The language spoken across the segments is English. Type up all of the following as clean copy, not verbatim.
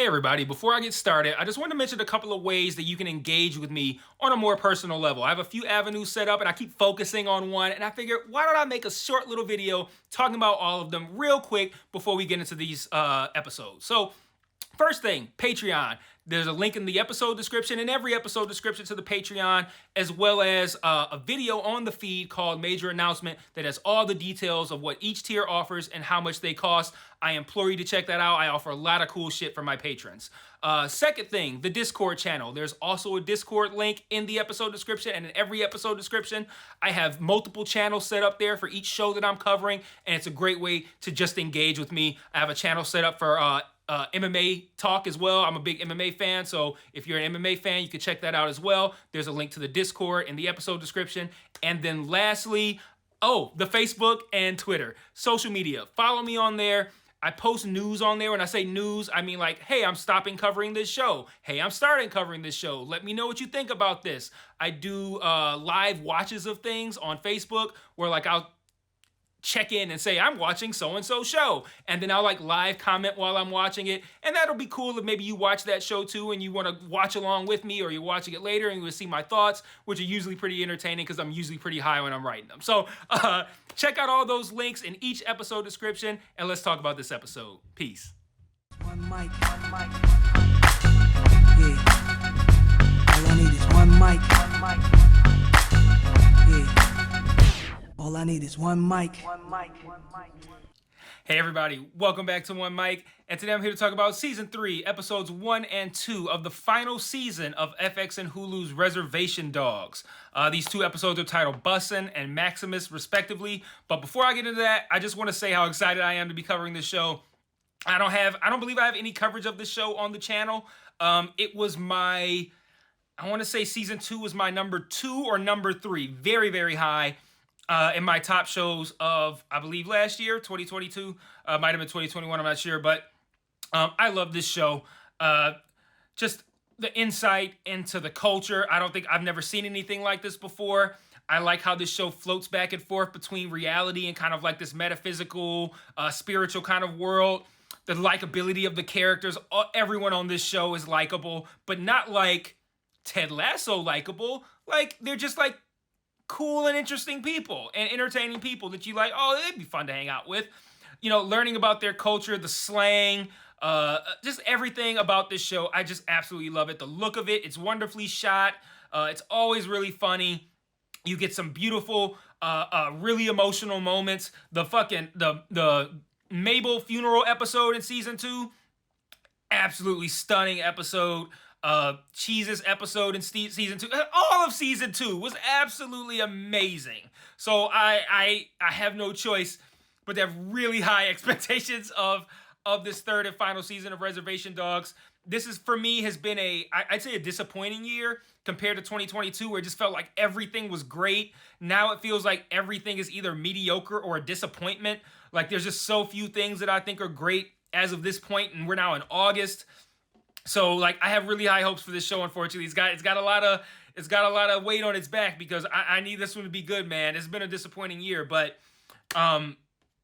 Hey everybody, before I get started, I just want to mention a couple of ways that you can engage with me on a more personal level. I have a few avenues set up and I keep focusing on one, and I figured, why don't I make a short little video talking about all of them real quick before we get into these episodes. So first thing, Patreon. There's a link in the episode description, and every episode description to the Patreon, as well as a video on the feed called Major Announcement that has all the details of what each tier offers and how much they cost. I implore you to check that out. I offer a lot of cool shit for my patrons. Second thing, the Discord channel. There's also a Discord link in the episode description, and in every episode description, I have multiple channels set up there for each show that I'm covering, and it's a great way to just engage with me. I have a channel set up for MMA talk as well. I'm a big MMA fan, so if you're an MMA fan, you can check that out as well. There's a link to the Discord in the episode description. And then lastly, the Facebook and Twitter. Social media. Follow me on there. I post news on there. When I say news, I mean like, hey, I'm stopping covering this show. Hey, I'm starting covering this show. Let me know what you think about this. I do live watches of things on Facebook where like I'll check in and say, I'm watching so-and-so show. And then I'll like live comment while I'm watching it. And that'll be cool if maybe you watch that show too and you want to watch along with me, or you're watching it later and you will see my thoughts, which are usually pretty entertaining because I'm usually pretty high when I'm writing them. So check out all those links in each episode description, and let's talk about this episode. Peace. One mic. Yeah. All I need is one mic. Yeah. All I need is one mic. Hey everybody, welcome back to One Mic, and today I'm here to talk about Season 3, Episodes 1 and 2 of the final season of FX and Hulu's Reservation Dogs. These two episodes are titled Bussin' and Maximus, respectively, but before I get into that, I just want to say how excited I am to be covering this show. I don't believe I have any coverage of this show on the channel. It was I want to say Season 2 was my number 2 or number 3, very, very high. In my top shows of, I believe, last year, 2022, might have been 2021, I'm not sure, but I love this show. Just the insight into the culture. I've never seen anything like this before. I like how this show floats back and forth between reality and kind of like this metaphysical, spiritual kind of world. The likability of the characters. Everyone on this show is likable, but not like Ted Lasso likable. Like, they're just like cool and interesting people and entertaining people that you like, oh, they'd be fun to hang out with. You know, learning about their culture, the slang, just everything about this show. I just absolutely love it. The look of it, it's wonderfully shot. It's always really funny. You get some beautiful, really emotional moments. The Mabel funeral episode in Season 2, absolutely stunning episode. Cheese's episode in Season 2. All of Season 2 was absolutely amazing. So I have no choice but to have really high expectations of this third and final season of Reservation Dogs. This is, for me, has been I'd say a disappointing year compared to 2022, where it just felt like everything was great. Now it feels like everything is either mediocre or a disappointment. Like, there's just so few things that I think are great as of this point, and we're now in August. So, like, I have really high hopes for this show. Unfortunately, it's got a lot of weight on its back because I need this one to be good, man. It's been a disappointing year, but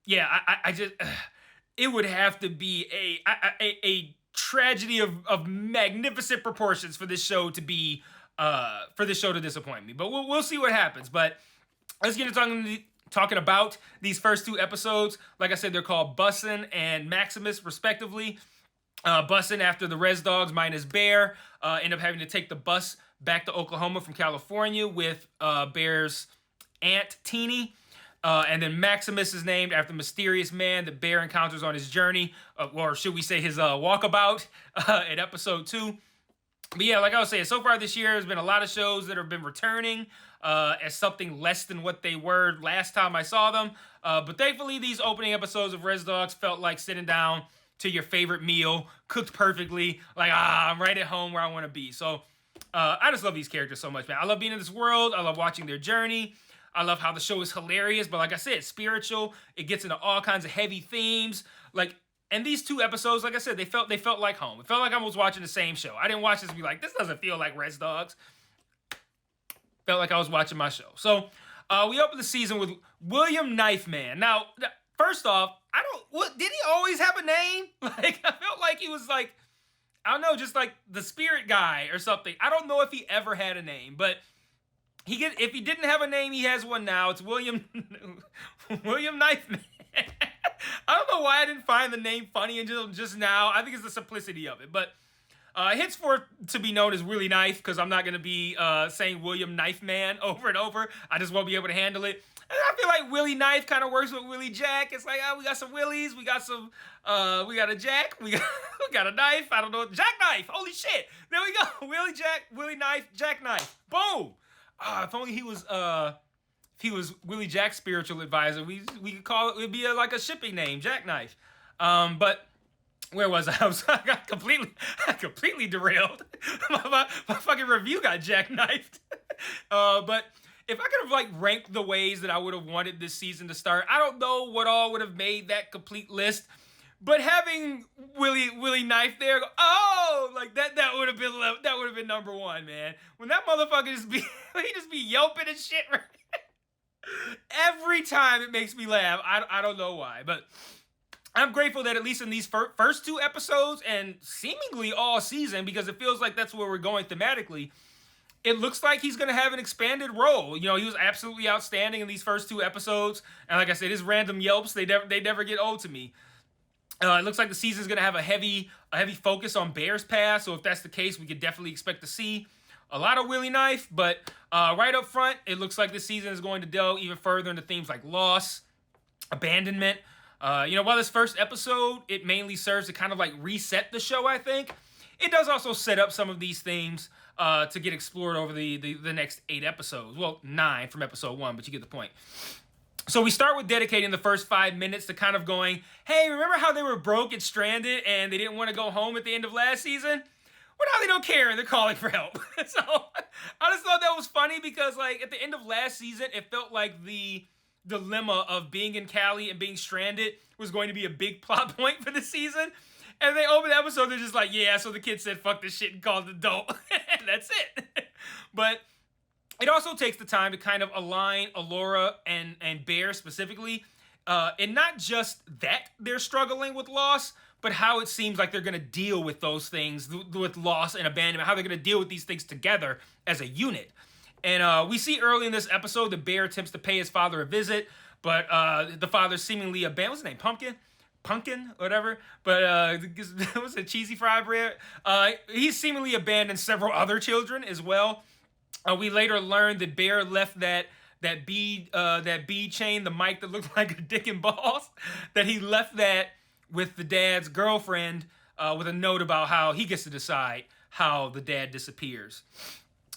yeah, I just it would have to be a tragedy of magnificent proportions for this show to be to disappoint me. But we'll see what happens. But let's get into talking about these first two episodes. Like I said, they're called Bussin' and Maximus, respectively. Bussin' after the Res Dogs minus Bear end up having to take the bus back to Oklahoma from California with Bear's aunt Teeny. And then Maximus is named after the mysterious man that Bear encounters on his journey, or should we say his walkabout in episode 2. But yeah, like I was saying, so far this year, there's been a lot of shows that have been returning as something less than what they were last time I saw them. But thankfully, these opening episodes of Res Dogs felt like sitting down to your favorite meal, cooked perfectly. Like, I'm right at home where I want to be. So I just love these characters so much, man. I love being in this world. I love watching their journey. I love how the show is hilarious, but like I said, it's spiritual. It gets into all kinds of heavy themes. Like, and these two episodes, like I said, they felt like home. It felt like I was watching the same show. I didn't watch this and be like, this doesn't feel like Res Dogs. Felt like I was watching my show. So we opened the season with William Knife Man. Now, first off, did he always have a name? Like, I felt like he was like, I don't know, just like the spirit guy or something. I don't know if he ever had a name, but if he didn't have a name, he has one now. It's William Knifeman. I don't know why I didn't find the name funny until just now. I think it's the simplicity of it, but henceforth to be known as Willie Knife, because I'm not going to be saying William Knife Man over and over. I just won't be able to handle it. And I feel like Willie Knife kind of works with Willie Jack. It's like, we got some Willies, we got a Jack, we got a knife. I don't know, Jackknife. Holy shit! There we go. Willie Jack, Willie Knife, Jackknife. Boom. If only he was Willie Jack's spiritual advisor, we could call it. It'd be like a shipping name, Jackknife. But where was I? I got completely derailed. my fucking review got jackknifed. But if I could have like ranked the ways that I would have wanted this season to start, I don't know what all would have made that complete list. But having Willie Knife there, like that would have been number one, man. When that motherfucker he just be yelping and shit. Right? Every time it makes me laugh. I don't know why, but I'm grateful that at least in these first two episodes and seemingly all season, because it feels like that's where we're going thematically, it looks like he's going to have an expanded role. You know, he was absolutely outstanding in these first two episodes. And like I said, his random yelps, they never get old to me. It looks like the season's going to have a heavy focus on Bear's past. So if that's the case, we could definitely expect to see a lot of Willie Knife. But right up front, it looks like this season is going to delve even further into themes like loss, abandonment. While this first episode, it mainly serves to kind of like reset the show, I think, it does also set up some of these themes to get explored over the next 8 episodes. Well, 9 from episode 1, but you get the point. So we start with dedicating the first 5 minutes to kind of going, hey, remember how they were broke and stranded and they didn't want to go home at the end of last season? Well, now they don't care and they're calling for help. So I just thought that was funny because like at the end of last season, it felt like the dilemma of being in Cali and being stranded was going to be a big plot point for the season. And they open the episode, they're just like, yeah, so the kid said fuck this shit and called it adult. And that's it. But it also takes the time to kind of align Allura and Bear specifically, and not just that they're struggling with loss, but how it seems like they're going to deal with those things, with loss and abandonment, how they're going to deal with these things together as a unit. And we see early in this episode that Bear attempts to pay his father a visit, but the father seemingly abandoned. What's his name? Pumpkin, whatever. But it was a cheesy fried bread. He seemingly abandoned several other children as well. We later learned that Bear left that bead chain, the mic that looked like a dick and balls, that he left that with the dad's girlfriend with a note about how he gets to decide how the dad disappears.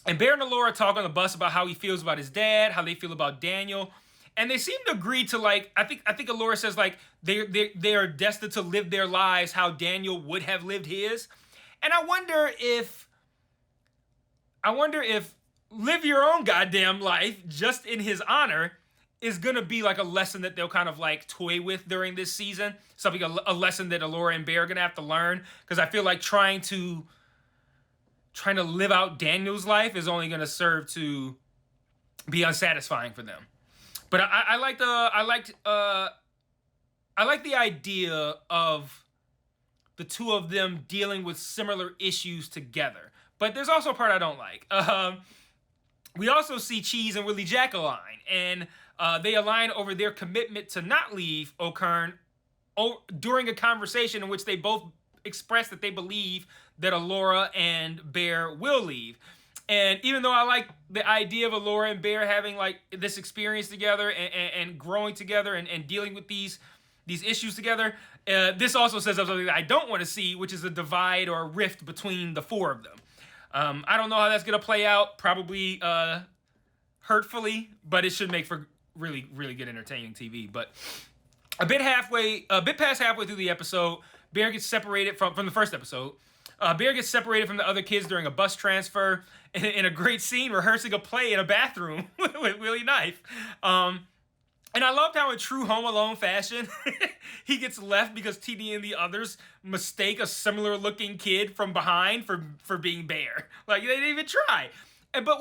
And Bear and Allura talk on the bus about how he feels about his dad, how they feel about Daniel. And they seem to agree to like, I think Allura says like they are destined to live their lives how Daniel would have lived his. And I wonder if live your own goddamn life just in his honor is gonna be like a lesson that they'll kind of like toy with during this season. Something, a lesson that Allura and Bear are gonna have to learn. Because I feel like trying to live out Daniel's life is only gonna serve to be unsatisfying for them. But I like the idea of the two of them dealing with similar issues together. But there's also a part I don't like. We also see Cheese and Willie Jack align, and they align over their commitment to not leave O'Kern during a conversation in which they both express that they believe that Allura and Bear will leave. And even though I like the idea of Allura and Bear having like this experience together and growing together and dealing with these issues together, this also says something that I don't want to see, which is a divide or a rift between the four of them. I don't know how that's going to play out, probably hurtfully, but it should make for really, really good entertaining TV. But a bit past halfway through the episode, Bear gets separated from the first episode. Bear gets separated from the other kids during a bus transfer in a great scene rehearsing a play in a bathroom with Willie Knife. And I loved how in true Home Alone fashion, he gets left because TD and the others mistake a similar looking kid from behind for being Bear. Like, they didn't even try. But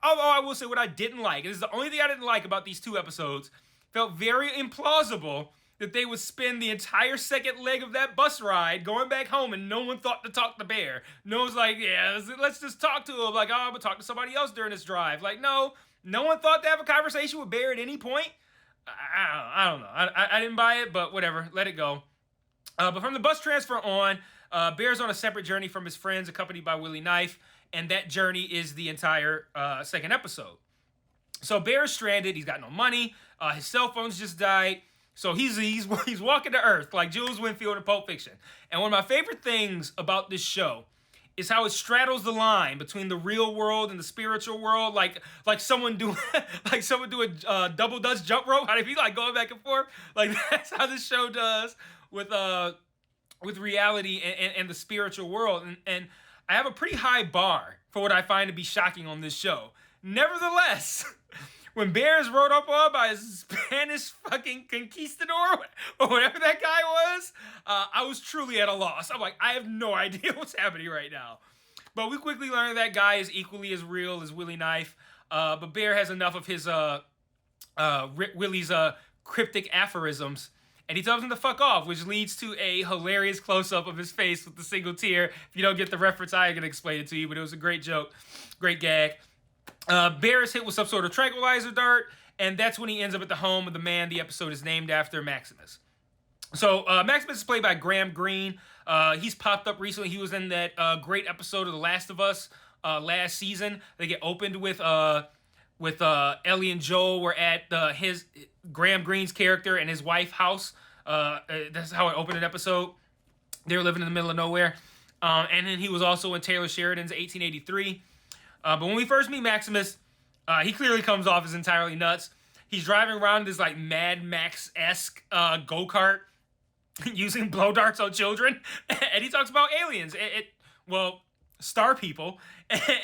I will say what I didn't like, and this is the only thing I didn't like about these two episodes, felt very implausible that they would spend the entire second leg of that bus ride going back home and no one thought to talk to Bear. No one's like, yeah, let's just talk to him. Like, oh, I'm going to talk to somebody else during this drive. Like, no one thought to have a conversation with Bear at any point. I don't know. I didn't buy it, but whatever. Let it go. But from the bus transfer on, Bear's on a separate journey from his friends, accompanied by Willie Knife, and that journey is the entire second episode. So Bear's stranded. He's got no money. His cell phone's just died. So he's walking to Earth like Jules Winfield in Pulp Fiction. And one of my favorite things about this show is how it straddles the line between the real world and the spiritual world, like someone do a double Dutch jump rope. How they be like going back and forth? Like that's how this show does with reality and the spiritual world. And I have a pretty high bar for what I find to be shocking on this show. Nevertheless, when Bear is rode up on by a Spanish fucking conquistador or whatever that guy was, I was truly at a loss. I'm like, I have no idea what's happening right now. But we quickly learn that guy is equally as real as Willie Knife. But Bear has enough of his Willie's cryptic aphorisms, and he tells him to fuck off, which leads to a hilarious close-up of his face with the single tear. If you don't get the reference, I ain't gonna explain it to you, but it was a great joke, great gag. Bear is hit with some sort of tranquilizer dart, and that's when he ends up at the home of the man the episode is named after, Maximus. So Maximus is played by Graham Greene. He's popped up recently. He was in that great episode of The Last of Us last season. They get opened with Ellie and Joel were at his Graham Greene's character and his wife's house. That's how it opened an episode. They were living in the middle of nowhere. And then he was also in Taylor Sheridan's 1883. But when we first meet Maximus, he clearly comes off as entirely nuts. He's driving around this like Mad Max-esque go-kart using blow darts on children. And he talks about aliens. Star people,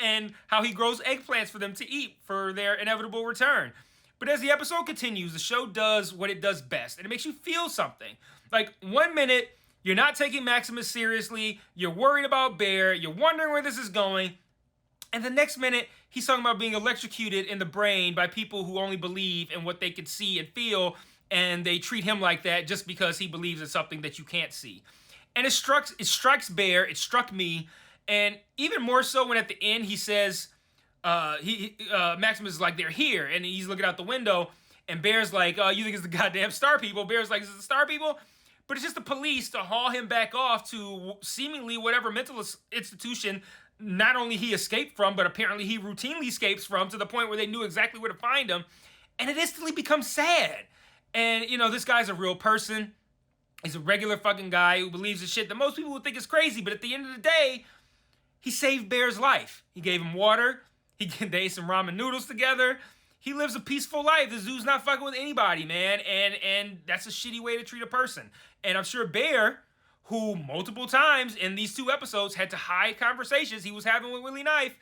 and how he grows eggplants for them to eat for their inevitable return. But as the episode continues, the show does what it does best, and it makes you feel something. Like, 1 minute, you're not taking Maximus seriously, you're worried about Bear, you're wondering where this is going, and the next minute, he's talking about being electrocuted in the brain by people who only believe in what they can see and feel, and they treat him like that just because he believes in something that you can't see. And it strikes Bear, it struck me, and even more so when at the end he says, Maximus is like, they're here, and he's looking out the window, and Bear's like, you think it's the goddamn Star People? Bear's like, is it the Star People? But it's just the police to haul him back off to seemingly whatever mental institution not only he escaped from, but apparently he routinely escapes from, to the point where they knew exactly where to find him. And it instantly becomes sad. And, this guy's a real person. He's a regular fucking guy who believes in shit that most people would think is crazy. But at the end of the day, he saved Bear's life. He gave him water. They ate some ramen noodles together. He lives a peaceful life. This dude's not fucking with anybody, man. And that's a shitty way to treat a person. And I'm sure Bear, who multiple times in these 2 episodes had to hide conversations he was having with Willie Knife,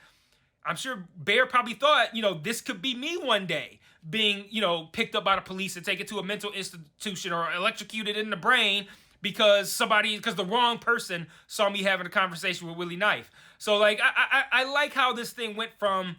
I'm sure Bear probably thought, this could be me one day, being, picked up by the police and taken to a mental institution or electrocuted in the brain because the wrong person saw me having a conversation with Willie Knife. So, like, I like how this thing went from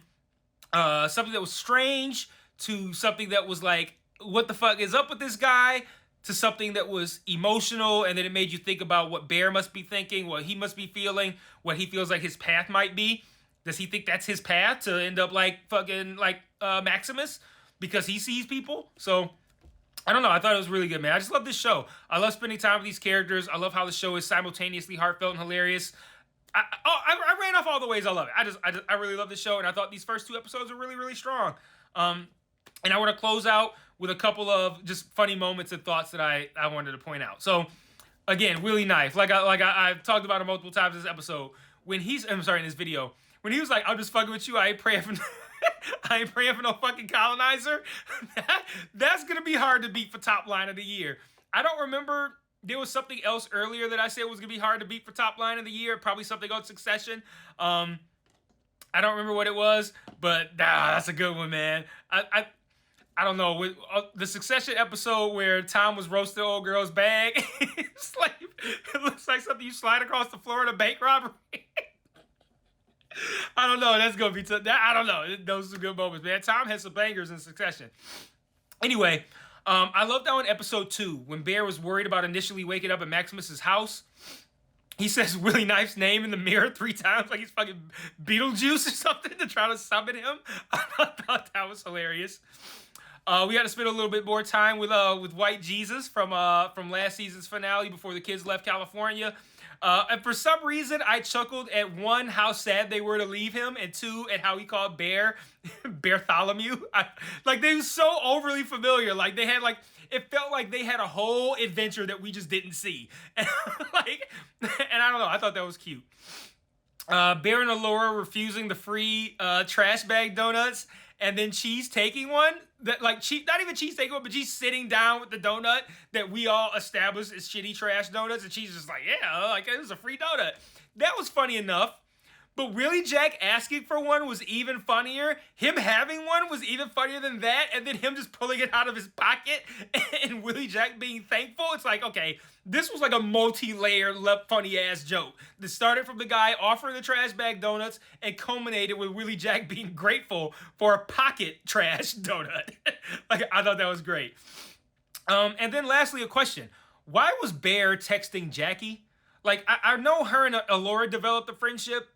something that was strange to something that was like, what the fuck is up with this guy, to something that was emotional, and then it made you think about what Bear must be thinking, what he must be feeling, what he feels like his path might be. Does he think that's his path to end up like fucking like Maximus because he sees people? So I don't know. I thought it was really good, man. I just love this show. I love spending time with these characters. I love how the show is simultaneously heartfelt and hilarious. I ran off all the ways I love it. I really love this show, and I thought these first 2 episodes were really, really strong. And I want to close out with a couple of just funny moments and thoughts that I wanted to point out. So, again, Willie Knife, like I've talked about him multiple times in this episode. In this video, when he was like, "I'm just fucking with you. I ain't praying for no fucking colonizer." That's gonna be hard to beat for top line of the year. I don't remember. There was something else earlier that I said was gonna be hard to beat for top line of the year. Probably something on Succession. I don't remember what it was, but that's a good one, man. I don't know, with the Succession episode where Tom was roasting old girl's bag, it looks like something you slide across the floor in a bank robbery. I don't know, that's going to be tough. I don't know, those are good moments, man. Tom had some bangers in Succession. Anyway, I loved how in episode 2, when Bear was worried about initially waking up at Maximus's house, he says Willie Knife's name in the mirror 3 times like he's fucking Beetlejuice or something to try to summon him. I thought that was hilarious. We got to spend a little bit more time with White Jesus from last season's finale before the kids left California. And for some reason, I chuckled at 1, how sad they were to leave him, and 2, at how he called Bear Bartholomew. Like, they were so overly familiar. Like, they had, like, it felt like they had a whole adventure that we just didn't see. And, and I don't know, I thought that was cute. Bear and Allura refusing the free trash bag donuts, and then Cheese taking one. That, like, not even Cheese taking one, but she's sitting down with the donut that we all established as shitty trash donuts, and she's just like, yeah, like, it was a free donut. That was funny enough. But Willie Jack asking for one was even funnier. Him having one was even funnier than that. And then him just pulling it out of his pocket and Willie Jack being thankful. It's like, okay, this was like a multi-layered, funny-ass joke. That started from the guy offering the trash bag donuts and culminated with Willie Jack being grateful for a pocket trash donut. Like, I thought that was great. And then lastly, a question. Why was Bear texting Jackie? Like, I know her and Allura developed a friendship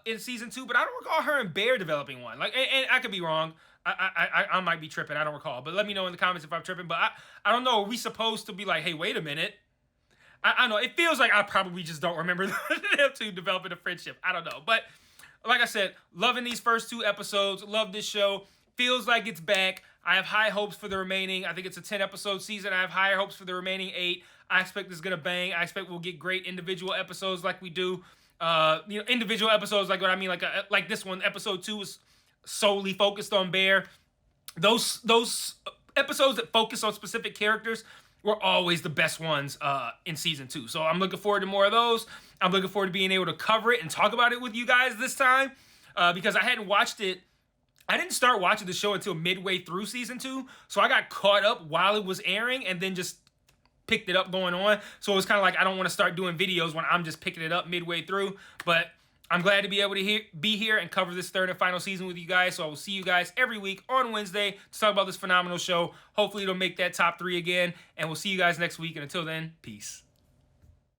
in season 2, but I don't recall her and Bear developing one. Like, and I could be wrong. I might be tripping. I don't recall. But let me know in the comments if I'm tripping. But I don't know. Are we supposed to be like, hey, wait a minute? I don't know. It feels like I probably just don't remember them two developing a friendship. I don't know. But like I said, loving these first 2 episodes. Love this show. Feels like it's back. I have high hopes for the remaining. I think it's a 10-episode season. I have higher hopes for the remaining 8. I expect this is going to bang. I expect we'll get great individual episodes like we do. Individual episodes like what I mean, like this one, episode 2 was solely focused on Bear. Those episodes that focus on specific characters were always the best ones in season 2. So I'm looking forward to more of those. I'm looking forward to being able to cover it and talk about it with you guys this time because I hadn't watched it. I didn't start watching the show until midway through season 2, so I got caught up while it was airing and then just picked it up going on. So it was kind of like I don't want to start doing videos when I'm just picking it up midway through. But I'm glad to be able to be here and cover this 3rd and final season with you guys. So I will see you guys every week on Wednesday to talk about this phenomenal show. Hopefully it'll make that top 3 again. And we'll see you guys next week. And until then, peace.